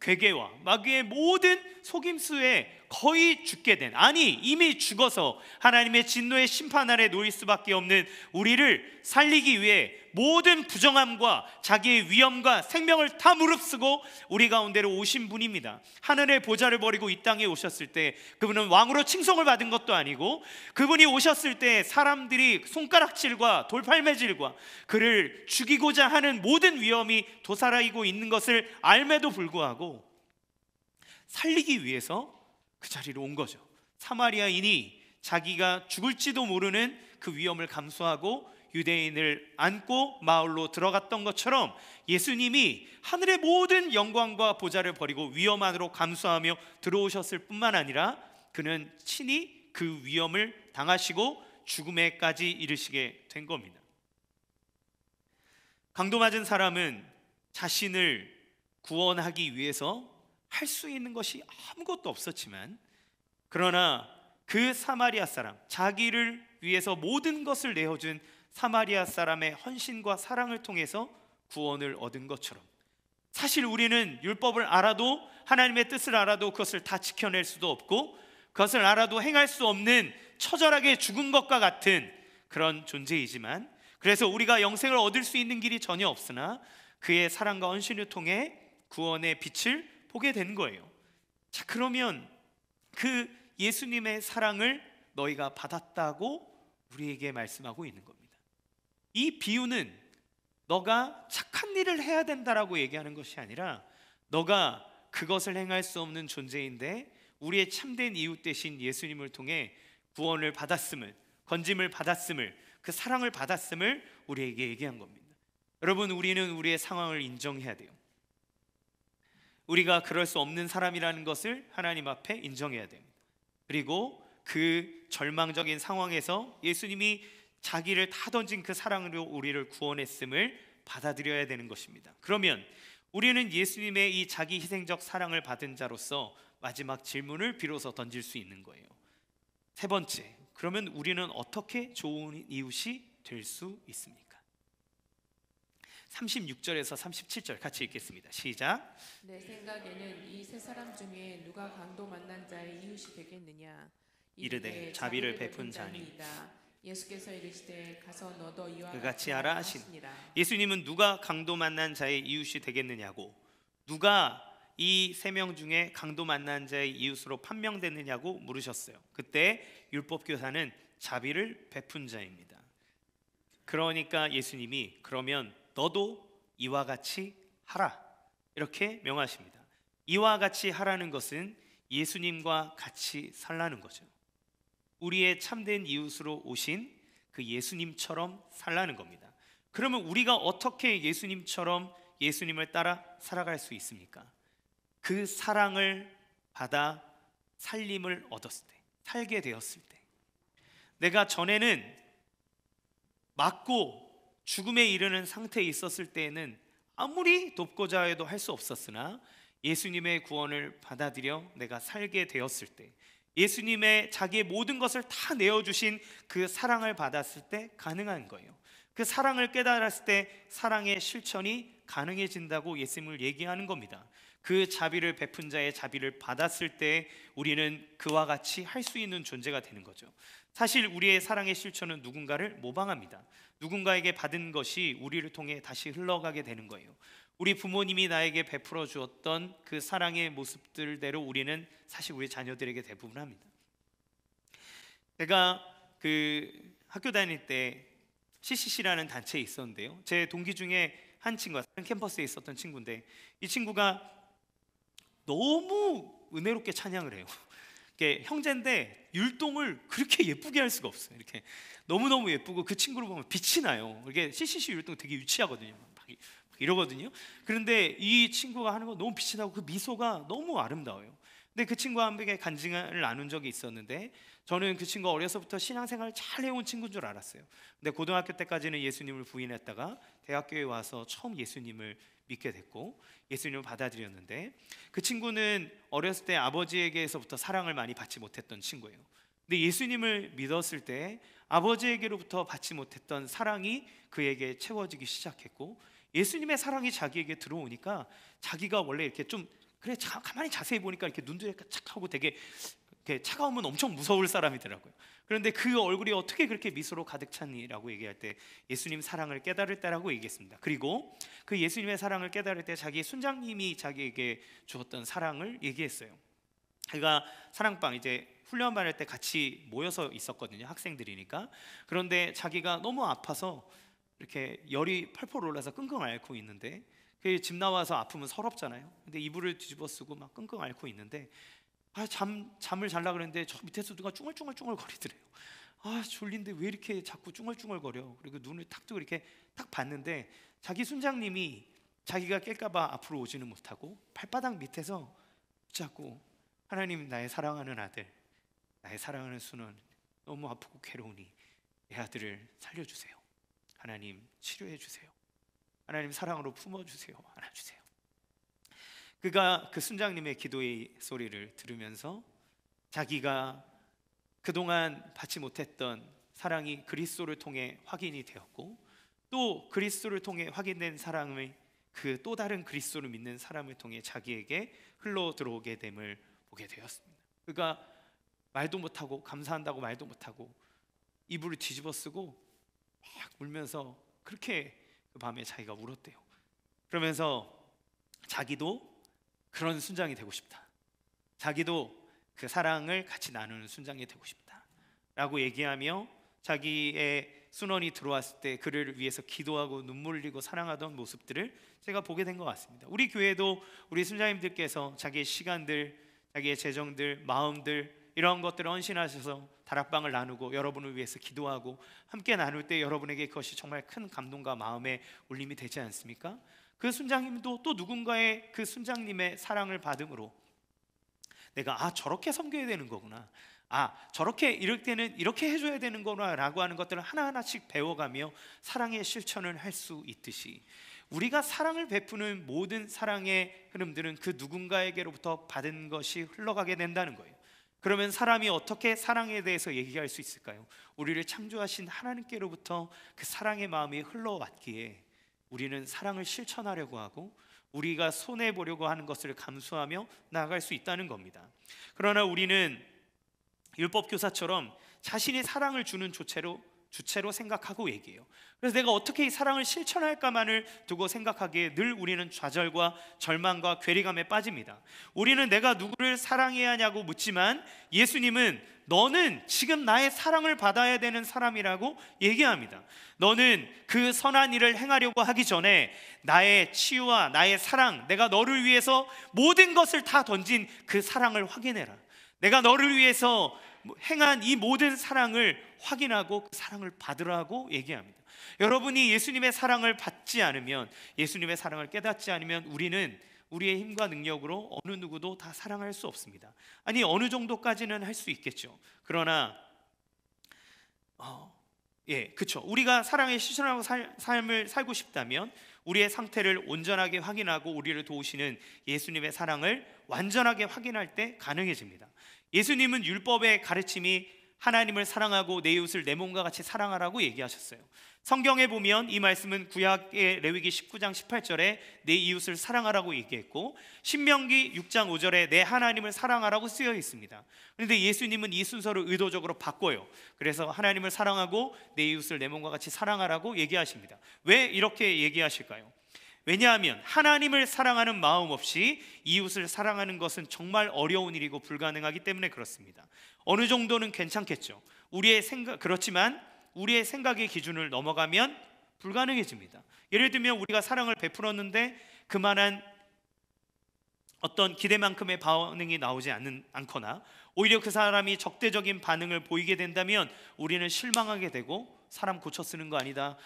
괴계와 마귀의 모든 속임수에 거의 죽게 된, 아니 이미 죽어서 하나님의 진노의 심판 아래 놓일 수밖에 없는 우리를 살리기 위해 모든 부정함과 자기의 위엄과 생명을 다 무릅쓰고 우리 가운데로 오신 분입니다. 하늘의 보좌를 버리고 이 땅에 오셨을 때 그분은 왕으로 칭송을 받은 것도 아니고, 그분이 오셨을 때 사람들이 손가락질과 돌팔매질과 그를 죽이고자 하는 모든 위험이 도사라이고 있는 것을 알매도 불구하고 살리기 위해서 그 자리로 온 거죠. 사마리아인이 자기가 죽을지도 모르는 그 위험을 감수하고 유대인을 안고 마을로 들어갔던 것처럼 예수님이 하늘의 모든 영광과 보좌를 버리고 위험 안으로 감수하며 들어오셨을 뿐만 아니라 그는 친히 그 위험을 당하시고 죽음에까지 이르시게 된 겁니다. 강도 맞은 사람은 자신을 구원하기 위해서 할 수 있는 것이 아무것도 없었지만, 그러나 그 사마리아 사람, 자기를 위해서 모든 것을 내어준 사마리아 사람의 헌신과 사랑을 통해서 구원을 얻은 것처럼, 사실 우리는 율법을 알아도, 하나님의 뜻을 알아도 그것을 다 지켜낼 수도 없고 그것을 알아도 행할 수 없는 처절하게 죽은 것과 같은 그런 존재이지만, 그래서 우리가 영생을 얻을 수 있는 길이 전혀 없으나 그의 사랑과 헌신을 통해 구원의 빛을 보게 된 거예요. 자, 그러면 그 예수님의 사랑을 너희가 받았다고 우리에게 말씀하고 있는 겁니다. 이 비유는 너가 착한 일을 해야 된다라고 얘기하는 것이 아니라, 너가 그것을 행할 수 없는 존재인데 우리의 참된 이웃 되신 예수님을 통해 구원을 받았음을, 건짐을 받았음을, 그 사랑을 받았음을 우리에게 얘기한 겁니다. 여러분, 우리는 우리의 상황을 인정해야 돼요. 우리가 그럴 수 없는 사람이라는 것을 하나님 앞에 인정해야 됩니다. 그리고 그 절망적인 상황에서 예수님이 자기를 다 던진 그 사랑으로 우리를 구원했음을 받아들여야 되는 것입니다. 그러면 우리는 예수님의 이 자기 희생적 사랑을 받은 자로서 마지막 질문을 비로소 던질 수 있는 거예요. 세 번째, 그러면 우리는 어떻게 좋은 이웃이 될 수 있습니까? 36절에서 37절 같이 읽겠습니다. 시작. 내 생각에는 이 세 사람 중에 누가 강도 만난 자의 이웃이 되겠느냐? 이르되 자비를 베푼 자니이다. 예수께서 이르시되 가서 너도 이와 같이 하라 하시니, 하시니라. 예수님은 누가 강도 만난 자의 이웃이 되겠느냐고, 누가 이 세 명 중에 강도 만난 자의 이웃으로 판명됐느냐고 물으셨어요. 그때 율법교사는 자비를 베푼 자입니다. 그러니까 예수님이 그러면 너도 이와 같이 하라, 이렇게 명하십니다. 이와 같이 하라는 것은 예수님과 같이 살라는 거죠. 우리의 참된 이웃으로 오신 그 예수님처럼 살라는 겁니다. 그러면 우리가 어떻게 예수님처럼 예수님을 따라 살아갈 수 있습니까? 그 사랑을 받아 살림을 얻었을 때, 살게 되었을 때, 내가 전에는 맞고 죽음에 이르는 상태에 있었을 때에는 아무리 돕고자 해도 할 수 없었으나 예수님의 구원을 받아들여 내가 살게 되었을 때, 예수님의 자기의 모든 것을 다 내어주신 그 사랑을 받았을 때 가능한 거예요. 그 사랑을 깨달았을 때 사랑의 실천이 가능해진다고 예수님을 얘기하는 겁니다. 그 자비를 베푼 자의 자비를 받았을 때 우리는 그와 같이 할 수 있는 존재가 되는 거죠. 사실 우리의 사랑의 실천은 누군가를 모방합니다. 누군가에게 받은 것이 우리를 통해 다시 흘러가게 되는 거예요. 우리 부모님이 나에게 베풀어 주었던 그 사랑의 모습들대로 우리는 사실 우리 자녀들에게 대부분 합니다. 제가 그 학교 다닐 때 CCC라는 단체에 있었는데요, 제 동기 중에 한 친구가 다른 캠퍼스에 있었던 친구인데, 이 친구가 너무 은혜롭게 찬양을 해요. 이게 형제인데 율동을 그렇게 예쁘게 할 수가 없어요. 이렇게 너무너무 예쁘고 그 친구를 보면 빛이 나요. 이게 CCC 율동 되게 유치하거든요. 막 이러거든요. 그런데 이 친구가 하는 거 너무 빛이 나고 그 미소가 너무 아름다워요. 근데 그 친구와 함께 간증을 나눈 적이 있었는데, 저는 그 친구가 어려서부터 신앙생활을 잘 해온 친구인 줄 알았어요. 근데 고등학교 때까지는 예수님을 부인했다가 대학교에 와서 처음 예수님을 믿게 됐고 예수님을 받아들였는데, 그 친구는 어렸을 때 아버지에게서부터 사랑을 많이 받지 못했던 친구예요. 근데 예수님을 믿었을 때 아버지에게로부터 받지 못했던 사랑이 그에게 채워지기 시작했고, 예수님의 사랑이 자기에게 들어오니까 자기가 원래 이렇게 좀 그래 가만히 자세히 보니까 이렇게 눈도 약간 착하고 되게 이렇게 차가우면 엄청 무서울 사람이더라고요. 그런데 그 얼굴이 어떻게 그렇게 미소로 가득 찼니라고 얘기할 때 예수님 사랑을 깨달을 때라고 얘기했습니다. 그리고 그 예수님의 사랑을 깨달을 때 자기 순장님이 자기에게 주었던 사랑을 얘기했어요. 그가 사랑방 이제 훈련 받을 때 같이 모여서 있었거든요. 학생들이니까. 그런데 자기가 너무 아파서 이렇게 열이 펄펄 올라서 끙끙 앓고 있는데, 그 집 나와서 아프면 서럽잖아요. 근데 이불을 뒤집어 쓰고 막 끙끙 앓고 있는데 잠을 잘라 그랬는데 저 밑에서 누가 쭝얼쭝얼 거리더래요. 졸린데 왜 이렇게 자꾸 쭝얼쭝얼 거려. 그리고 눈을 탁 뜨고 이렇게 딱 봤는데 자기 순장님이 자기가 깰까봐 앞으로 오지는 못하고 발바닥 밑에서 붙잡고, 하나님, 나의 사랑하는 아들, 나의 사랑하는 순원 너무 아프고 괴로우니 내 아들을 살려주세요. 하나님, 치료해 주세요. 하나님, 사랑으로 품어주세요. 안아주세요. 그가 그 순장님의 기도의 소리를 들으면서 자기가 그동안 받지 못했던 사랑이 그리스도를 통해 확인이 되었고, 또 그리스도를 통해 확인된 사랑의 그 또 다른 그리스도를 믿는 사람을 통해 자기에게 흘러 들어오게 됨을 보게 되었습니다. 그가 말도 못하고 감사한다고 말도 못하고 이불을 뒤집어 쓰고 막 울면서 그렇게 그 밤에 자기가 울었대요. 그러면서 자기도 그런 순장이 되고 싶다, 자기도 그 사랑을 같이 나누는 순장이 되고 싶다 라고 얘기하며 자기의 순원이 들어왔을 때 그를 위해서 기도하고 눈물 흘리고 사랑하던 모습들을 제가 보게 된 것 같습니다. 우리 교회도 우리 순장님들께서 자기의 시간들, 자기의 재정들, 마음들 이런 것들을 헌신하셔서 다락방을 나누고 여러분을 위해서 기도하고 함께 나눌 때 여러분에게 그것이 정말 큰 감동과 마음의 울림이 되지 않습니까? 그 순장님도 또 누군가의 그 순장님의 사랑을 받음으로 내가 저렇게 섬겨야 되는 거구나, 저렇게 이럴 때는 이렇게 해줘야 되는 거구나 라고 하는 것들을 하나하나씩 배워가며 사랑의 실천을 할 수 있듯이, 우리가 사랑을 베푸는 모든 사랑의 흐름들은 그 누군가에게로부터 받은 것이 흘러가게 된다는 거예요. 그러면 사람이 어떻게 사랑에 대해서 얘기할 수 있을까요? 우리를 창조하신 하나님께로부터 그 사랑의 마음이 흘러왔기에 우리는 사랑을 실천하려고 하고 우리가 손해보려고 하는 것을 감수하며 나아갈 수 있다는 겁니다. 그러나 우리는 율법교사처럼 자신이 사랑을 주는 주체로 생각하고 얘기해요. 그래서 내가 어떻게 이 사랑을 실천할까만을 두고 생각하기에 늘 우리는 좌절과 절망과 괴리감에 빠집니다. 우리는 내가 누구를 사랑해야 하냐고 묻지만 예수님은 너는 지금 나의 사랑을 받아야 되는 사람이라고 얘기합니다. 너는 그 선한 일을 행하려고 하기 전에 나의 치유와 나의 사랑, 내가 너를 위해서 모든 것을 다 던진 그 사랑을 확인해라. 내가 너를 위해서 행한 이 모든 사랑을 확인하고 그 사랑을 받으라고 얘기합니다. 여러분이 예수님의 사랑을 받지 않으면, 예수님의 사랑을 깨닫지 않으면 우리는 우리의 힘과 능력으로 어느 누구도 다 사랑할 수 없습니다. 아니, 어느 정도까지는 할 수 있겠죠. 그러나 그렇죠. 우리가 사랑에 실천하고 삶을 살고 싶다면 우리의 상태를 온전하게 확인하고 우리를 도우시는 예수님의 사랑을 완전하게 확인할 때 가능해집니다. 예수님은 율법의 가르침이 하나님을 사랑하고 내 이웃을 내 몸과 같이 사랑하라고 얘기하셨어요. 성경에 보면 이 말씀은 구약의 레위기 19장 18절에 내 이웃을 사랑하라고 얘기했고, 신명기 6장 5절에 내 하나님을 사랑하라고 쓰여 있습니다. 그런데 예수님은 이 순서를 의도적으로 바꿔요. 그래서 하나님을 사랑하고 내 이웃을 내 몸과 같이 사랑하라고 얘기하십니다. 왜 이렇게 얘기하실까요? 왜냐하면 하나님을 사랑하는 마음 없이 이웃을 사랑하는 것은 정말 어려운 일이고 불가능하기 때문에 그렇습니다. 어느 정도는 괜찮겠죠. 그렇지만 우리의 생각의 기준을 넘어가면 불가능해집니다. 예를 들면 우리가 사랑을 베풀었는데 그만한 어떤 기대만큼의 반응이 나오지 않거나 오히려 그 사람이 적대적인 반응을 보이게 된다면 우리는 실망하게 되고, 사람 고쳐 쓰는 거 아니다.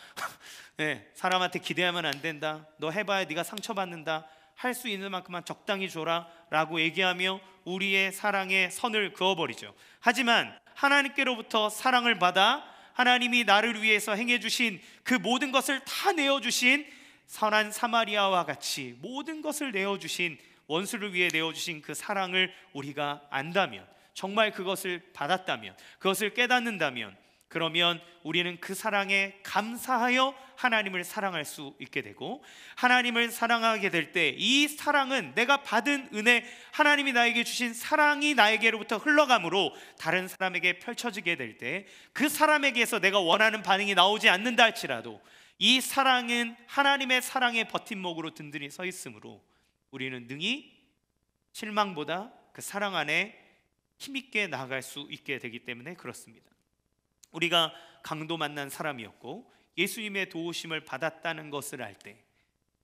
사람한테 기대하면 안 된다. 너 해봐야 네가 상처받는다. 할 수 있는 만큼만 적당히 줘라 라고 얘기하며 우리의 사랑의 선을 그어버리죠. 하지만 하나님께로부터 사랑을 받아 하나님이 나를 위해서 행해주신 그 모든 것을 다 내어주신 선한 사마리아와 같이 모든 것을 내어주신, 원수를 위해 내어주신 그 사랑을 우리가 안다면, 정말 그것을 받았다면, 그것을 깨닫는다면 그러면 우리는 그 사랑에 감사하여 하나님을 사랑할 수 있게 되고, 하나님을 사랑하게 될 때 이 사랑은 내가 받은 은혜, 하나님이 나에게 주신 사랑이 나에게로부터 흘러감으로 다른 사람에게 펼쳐지게 될 때 그 사람에게서 내가 원하는 반응이 나오지 않는다 할지라도 이 사랑은 하나님의 사랑의 버팀목으로 든든히 서 있으므로 우리는 능히 실망보다 그 사랑 안에 힘있게 나아갈 수 있게 되기 때문에 그렇습니다. 우리가 강도 만난 사람이었고 예수님의 도우심을 받았다는 것을 알 때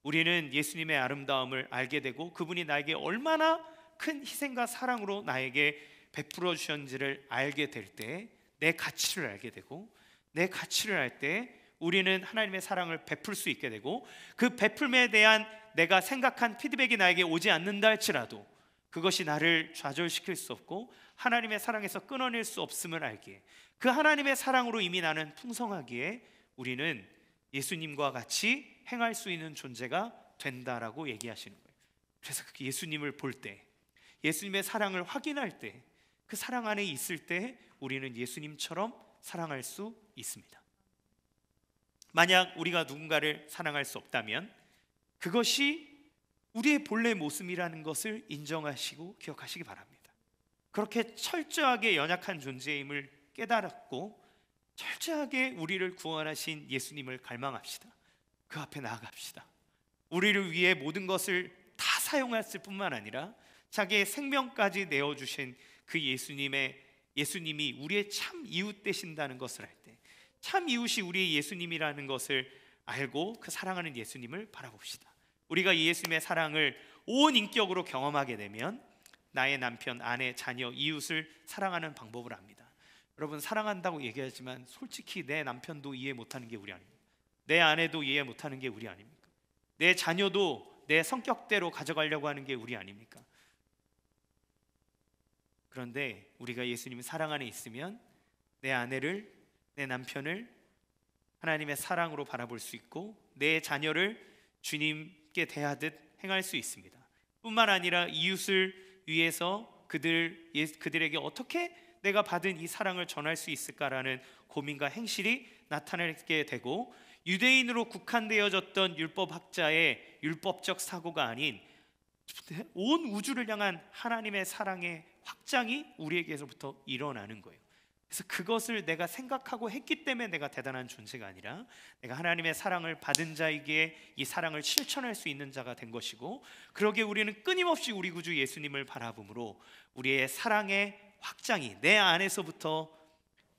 우리는 예수님의 아름다움을 알게 되고 그분이 나에게 얼마나 큰 희생과 사랑으로 나에게 베풀어 주셨는지를 알게 될 때 내 가치를 알게 되고, 내 가치를 알 때 우리는 하나님의 사랑을 베풀 수 있게 되고, 그 베풀음에 대한 내가 생각한 피드백이 나에게 오지 않는다 할지라도 그것이 나를 좌절시킬 수 없고 하나님의 사랑에서 끊어낼 수 없음을 알기에, 그 하나님의 사랑으로 이미 나는 풍성하기에 우리는 예수님과 같이 행할 수 있는 존재가 된다라고 얘기하시는 거예요. 그래서 그 예수님을 볼 때, 예수님의 사랑을 확인할 때, 그 사랑 안에 있을 때 우리는 예수님처럼 사랑할 수 있습니다. 만약 우리가 누군가를 사랑할 수 없다면 그것이 우리의 본래 모습이라는 것을 인정하시고 기억하시기 바랍니다. 그렇게 철저하게 연약한 존재임을 깨달았고 철저하게 우리를 구원하신 예수님을 갈망합시다. 그 앞에 나아갑시다. 우리를 위해 모든 것을 다 사용했을 뿐만 아니라 자기의 생명까지 내어주신 그 예수님이 우리의 참 이웃 되신다는 것을 알 때, 참 이웃이 우리의 예수님이라는 것을 알고 그 사랑하는 예수님을 바라봅시다. 우리가 이 예수님의 사랑을 온 인격으로 경험하게 되면 나의 남편, 아내, 자녀, 이웃을 사랑하는 방법을 압니다. 여러분, 사랑한다고 얘기하지만 솔직히 내 남편도 이해 못하는 게 우리 아닙니까? 내 아내도 이해 못하는 게 우리 아닙니까? 내 자녀도 내 성격대로 가져가려고 하는 게 우리 아닙니까? 그런데 우리가 예수님의 사랑 안에 있으면 내 아내를, 내 남편을 하나님의 사랑으로 바라볼 수 있고 내 자녀를 주님께 대하듯 행할 수 있습니다. 뿐만 아니라 이웃을 위해서 그들에게 어떻게 내가 받은 이 사랑을 전할 수 있을까라는 고민과 행실이 나타나게 되고, 유대인으로 국한되어졌던 율법학자의 율법적 사고가 아닌 온 우주를 향한 하나님의 사랑의 확장이 우리에게서부터 일어나는 거예요. 그래서 그것을 내가 생각하고 했기 때문에 내가 대단한 존재가 아니라 내가 하나님의 사랑을 받은 자에게 이 사랑을 실천할 수 있는 자가 된 것이고, 그러기에 우리는 끊임없이 우리 구주 예수님을 바라봄으로 우리의 사랑의 확장이 내 안에서부터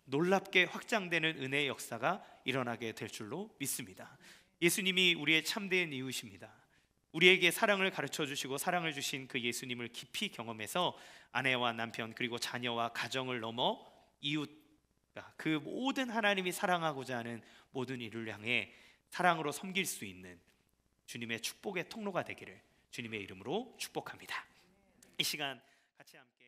놀랍게 확장되는 은혜의 역사가 일어나게 될 줄로 믿습니다. 예수님이 우리의 참된 이웃입니다. 우리에게 사랑을 가르쳐 주시고 사랑을 주신 그 예수님을 깊이 경험해서 아내와 남편 그리고 자녀와 가정을 넘어 이웃, 그 모든 하나님이 사랑하고자 하는 모든 이를 향해 사랑으로 섬길 수 있는 주님의 축복의 통로가 되기를 주님의 이름으로 축복합니다. 이 시간 같이 함께